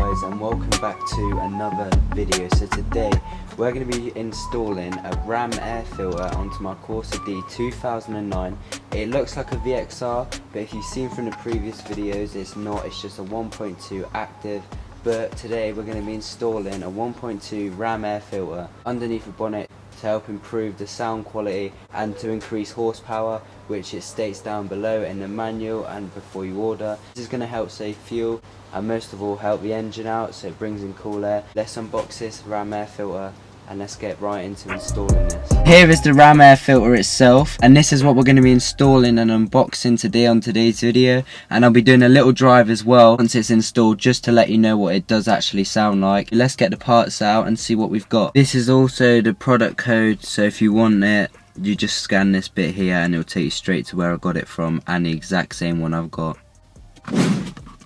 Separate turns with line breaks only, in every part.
guys, and welcome back to another video. So today we're going to be installing a ramair filter onto my Corsa D 2009. It looks like a VXR, but if you've seen from the previous videos, it's not. It's just a 1.2 active. But today we're going to be installing a 1.2 ramair filter underneath the bonnet to help improve the sound quality and to increase horsepower, which it states down below in the manual and before you order. This is going to help save fuel and most of all help the engine out, so it brings in cool air. Let's unbox this ramair filter and let's get right into installing this. Here is the ramair filter itself, and this is what we're going to be installing and unboxing today on today's video. And I'll be doing a little drive as well once it's installed, just to let you know what it does actually sound like. Let's get the parts out and see what we've got. This is also the product code, so if you want it, you just scan this bit here and it'll take you straight to where I got it from, and the exact same one I've got.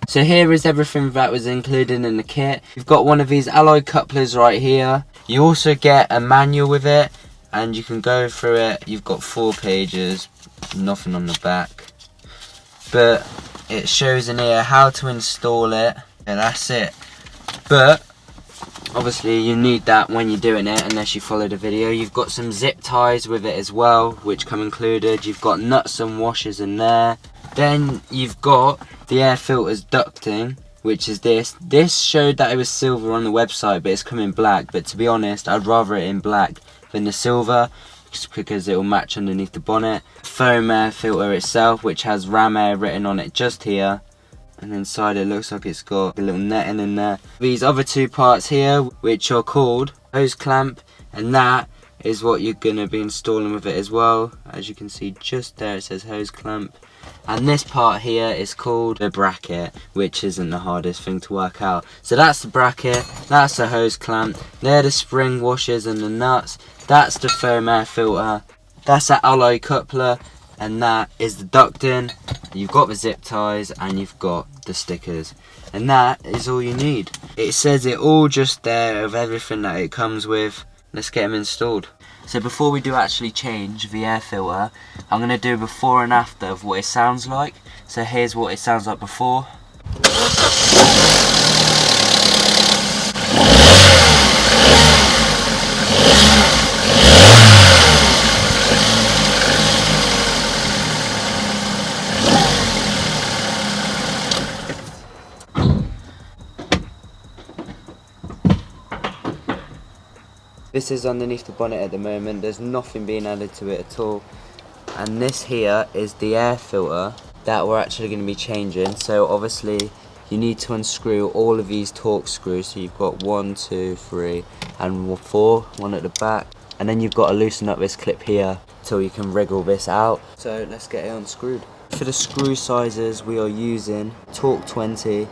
So here is everything that was included in the kit. You've got one of these alloy couplers right here. You also get a manual with it and you can go through it. You've got 4 pages, nothing on the back, but it shows in here how to install it, and that's it. But obviously you need that when you're doing it, unless you follow the video. You've got some zip ties with it as well, which come included. You've got nuts and washers in there. Then you've got the air filter's ducting, which is this. This showed that it was silver on the website, but it's come in black. But to be honest, I'd rather it in black than the silver, just because it will match underneath the bonnet. Foam air filter itself, which has ramair written on it just here. And inside it looks like it's got a little netting in there. These other 2 parts here, which are called hose clamp, and that is what you're going to be installing with it as well. As you can see just there, it says hose clamp. And this part here is called the bracket, which isn't the hardest thing to work out. So that's the bracket, that's the hose clamp, they're the spring washers and the nuts, that's the foam air filter, that's the alloy coupler, and that is the ducting. You've got the zip ties and you've got the stickers, and that is all you need. It says it all just there of everything that it comes with. Let's get them installed. So before we do actually change the air filter, I'm going to do a before and after of what it sounds like. So here's what it sounds like before. This is underneath the bonnet at the moment. There's nothing being added to it at all. And this here is the air filter that we're actually going to be changing. So obviously you need to unscrew all of these Torx screws. So you've got 1, 2, 3 and 4, one at the back. And then you've got to loosen up this clip here till you can wriggle this out. So let's get it unscrewed. For the screw sizes, we are using Torx 20.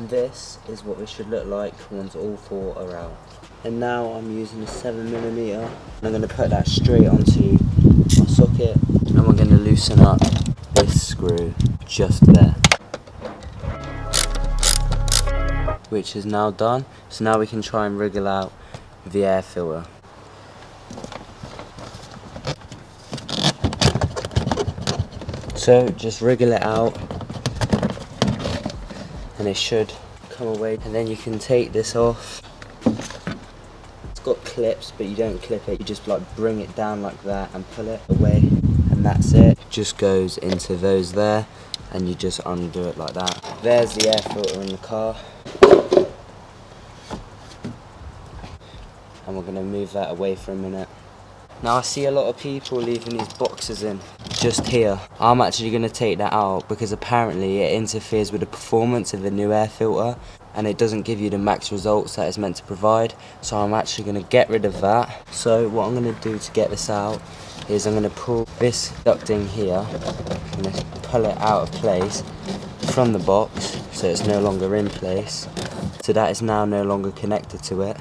This is what it should look like once all 4 are out. And now I'm using a 7mm, and I'm going to put that straight onto my socket, and we're going to loosen up this screw just there, which is now done. So now we can try and wriggle out the air filter. So just wriggle it out and it should come away, and then you can take this off. It's got clips, but you don't clip it, you just like bring it down like that and pull it away, and that's it. It just goes into those there and you just undo it like that. There's the air filter in the car, and we're going to move that away for a minute. Now I see a lot of people leaving these boxes in just here. I'm actually going to take that out because apparently it interferes with the performance of the new air filter and it doesn't give you the max results that it's meant to provide. So I'm actually going to get rid of that. So what I'm going to do to get this out is I'm going to pull this ducting here, I'm going to pull it out of place from the box so it's no longer in place. So that is now no longer connected to it.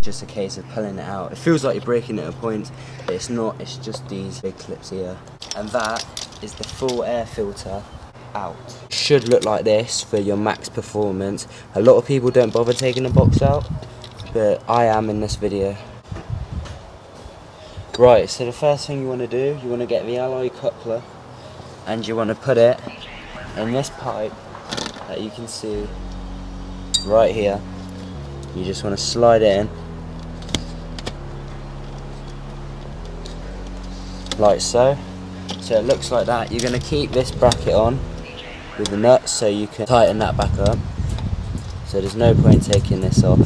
just a case of pulling it out. It feels like you're breaking it at points, but it's not, it's just these big clips here. And that is the full air filter out. It should look like this for your max performance. A lot of people don't bother taking the box out, but I am in this video. Right, so the first thing you want to do, you want to get the alloy coupler and you want to put it in this pipe that you can see right here. You just want to slide it in like so. So it looks like that. You're going to keep this bracket on with the nuts so you can tighten that back up. So there's no point taking this off.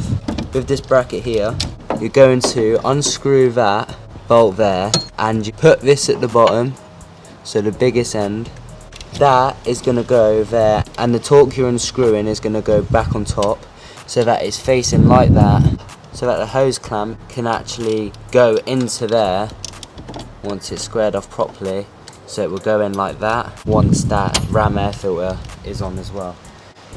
With this bracket here, you're going to unscrew that bolt there and you put this at the bottom, so the biggest end. That is going to go there and the torque you're unscrewing is going to go back on top so that it's facing like that, so that the hose clamp can actually go into there once it's squared off properly. So it will go in like that once that ram air filter is on as well.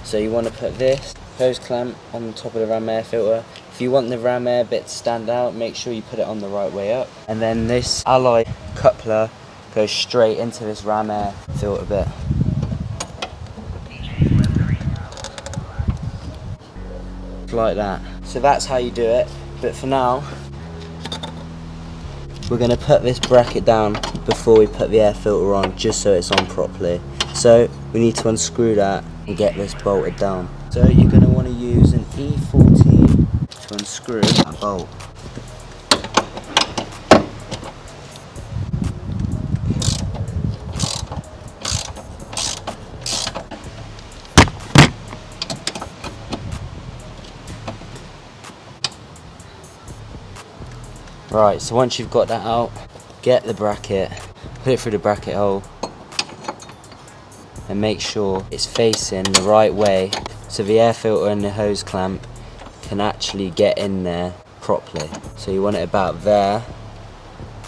So you want to put this hose clamp on top of the ram air filter. If you want the ram air bit to stand out, make sure you put it on the right way up. And then this alloy coupler goes straight into this ram air filter bit. Like that. So that's how you do it. But for now, we're going to put this bracket down before we put the air filter on, just so it's on properly. So we need to unscrew that and get this bolted down. So you're going to want to use an E14 to unscrew that bolt. Right, so once you've got that out, get the bracket, put it through the bracket hole and make sure it's facing the right way so the air filter and the hose clamp can actually get in there properly. So you want it about there,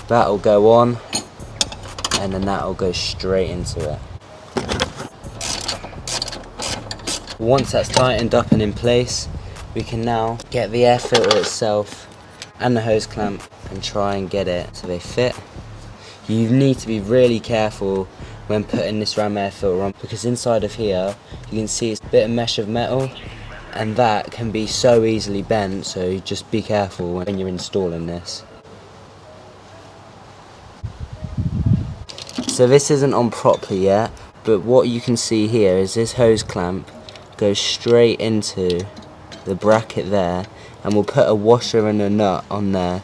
that'll go on and then that'll go straight into it. Once that's tightened up and in place, we can now get the air filter itself and the hose clamp and try and get it so they fit. You need to be really careful when putting this ram air filter on, because inside of here you can see it's a bit of mesh of metal and that can be so easily bent, so just be careful when you're installing this. So this isn't on properly yet, but what you can see here is this hose clamp goes straight into the bracket there, and we'll put a washer and a nut on there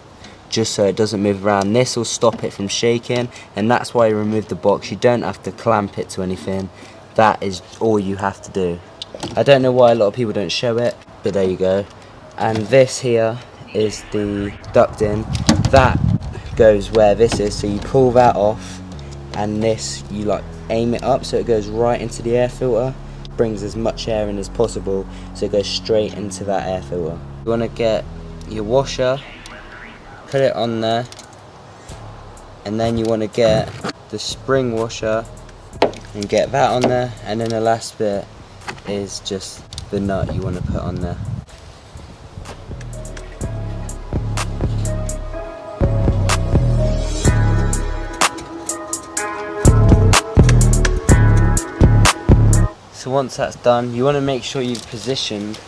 just so it doesn't move around. This will stop it from shaking, and that's why you remove the box. You don't have to clamp it to anything. That is all you have to do. I don't know why a lot of people don't show it, but there you go. And this here is the ducting. That goes where this is, so you pull that off and this, you like aim it up so it goes right into the air filter, brings as much air in as possible, so it goes straight into that air filter. You want to get your washer, put it on there, and then you want to get the spring washer and get that on there, and then the last bit is just the nut you want to put on there. So once that's done, you want to make sure you've positioned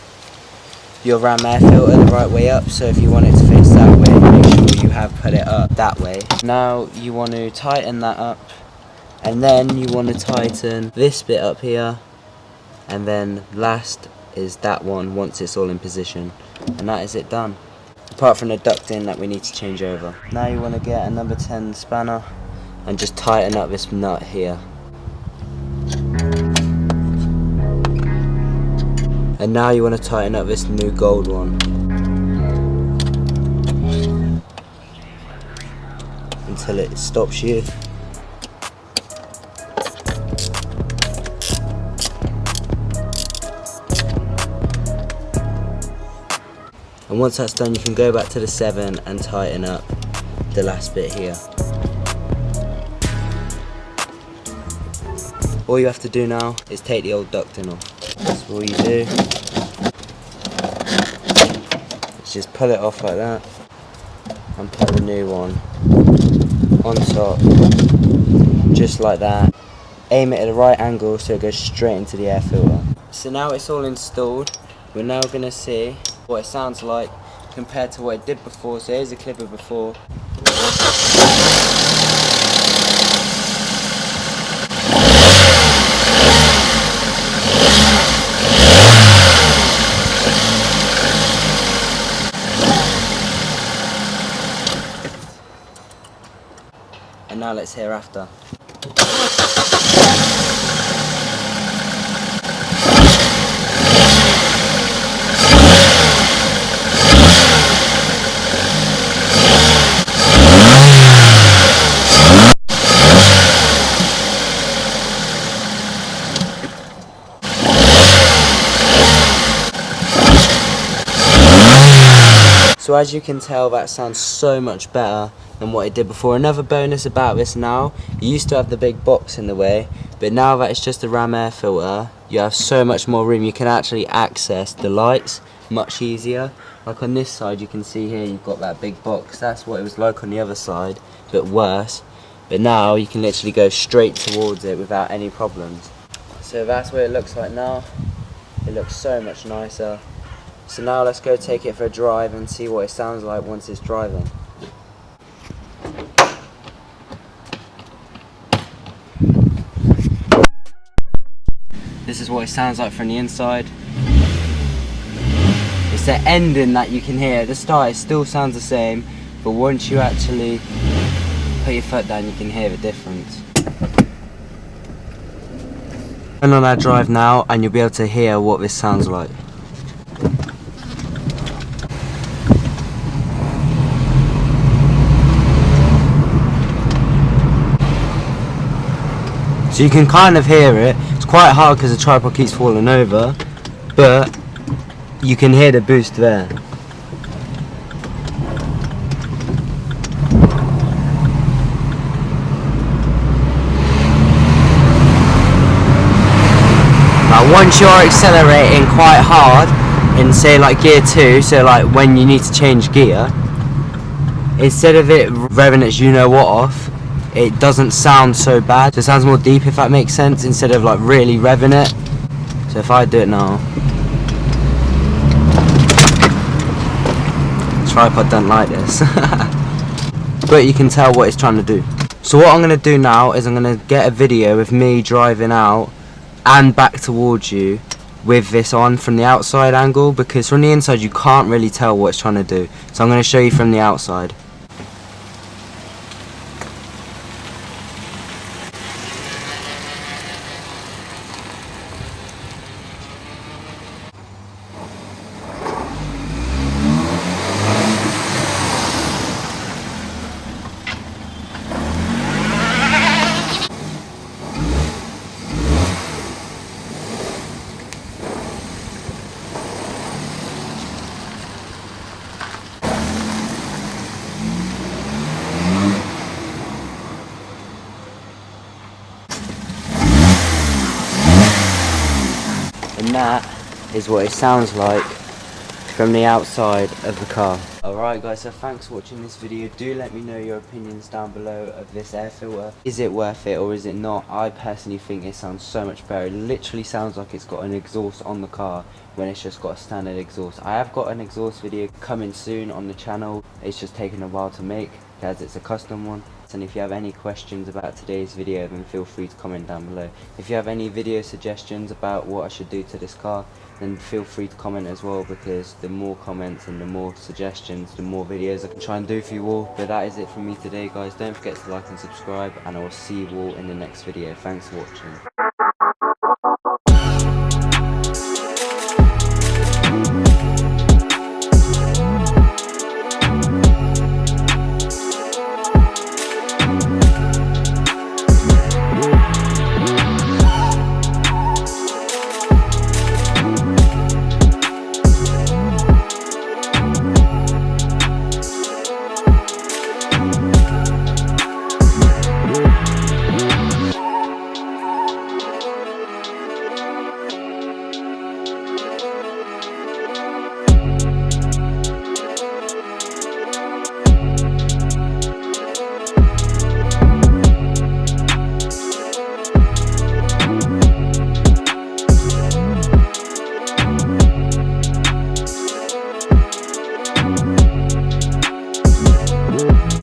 your ram air filter the right way up. So if you want it to face that way, make sure you have put it up that way. Now you want to tighten that up, and then you want to tighten this bit up here, and then last is that one once it's all in position, and that is it done. Apart from the ducting that we need to change over. Now you want to get a number 10 spanner and just tighten up this nut here. And now you want to tighten up this new gold one until it stops you. And once that's done, you can go back to the 7 and tighten up the last bit here. All you have to do now is take the old ducting off. That's all you do. just pull it off like that and put the new one on top, just like that. Aim it at the right angle so it goes straight into the air filter. So now it's all installed, we're now going to see what it sounds like compared to what it did before. So here's a clip of before. And now let's hear after. So as you can tell, that sounds so much better than what it did before. Another bonus about this now, you used to have the big box in the way, but now that it's just a ramair filter, you have so much more room. You can actually access the lights much easier. Like on this side, you can see here you've got that big box. That's what it was like on the other side, but worse. But now you can literally go straight towards it without any problems. So that's what it looks like now. It looks so much nicer. So now let's go take it for a drive and see what it sounds like once it's driving. This is what it sounds like from the inside. It's the ending that you can hear. At the start it still sounds the same, but once you actually put your foot down you can hear the difference. Turn on our drive now and you'll be able to hear what this sounds like. So you can kind of hear it. It's quite hard because the tripod keeps falling over, but you can hear the boost there. Now once you're accelerating quite hard in say like gear 2, so like when you need to change gear, instead of it revving its you know what off, it doesn't sound so bad. So it sounds more deep, if that makes sense, instead of like really revving it. So if I do it now, the tripod doesn't like this. But you can tell what it's trying to do. So what I'm going to do now is I'm going to get a video of me driving out and back towards you with this on from the outside angle, because from the inside you can't really tell what it's trying to do. So I'm going to show you from the outside. And that is what it sounds like from the outside of the car. Alright guys, so thanks for watching this video. Do let me know your opinions down below of this air filter. Is it worth it or is it not? I personally think it sounds so much better. It literally sounds like it's got an exhaust on the car when it's just got a standard exhaust. I have got an exhaust video coming soon on the channel. It's just taken a while to make as it's a custom one. And if you have any questions about today's video, then feel free to comment down below. If you have any video suggestions about what I should do to this car, then feel free to comment as well, because the more comments and the more suggestions, the more videos I can try and do for you all. But that is it from me today guys. Don't forget to like and subscribe, and I will see you all in the next video. Thanks for watching.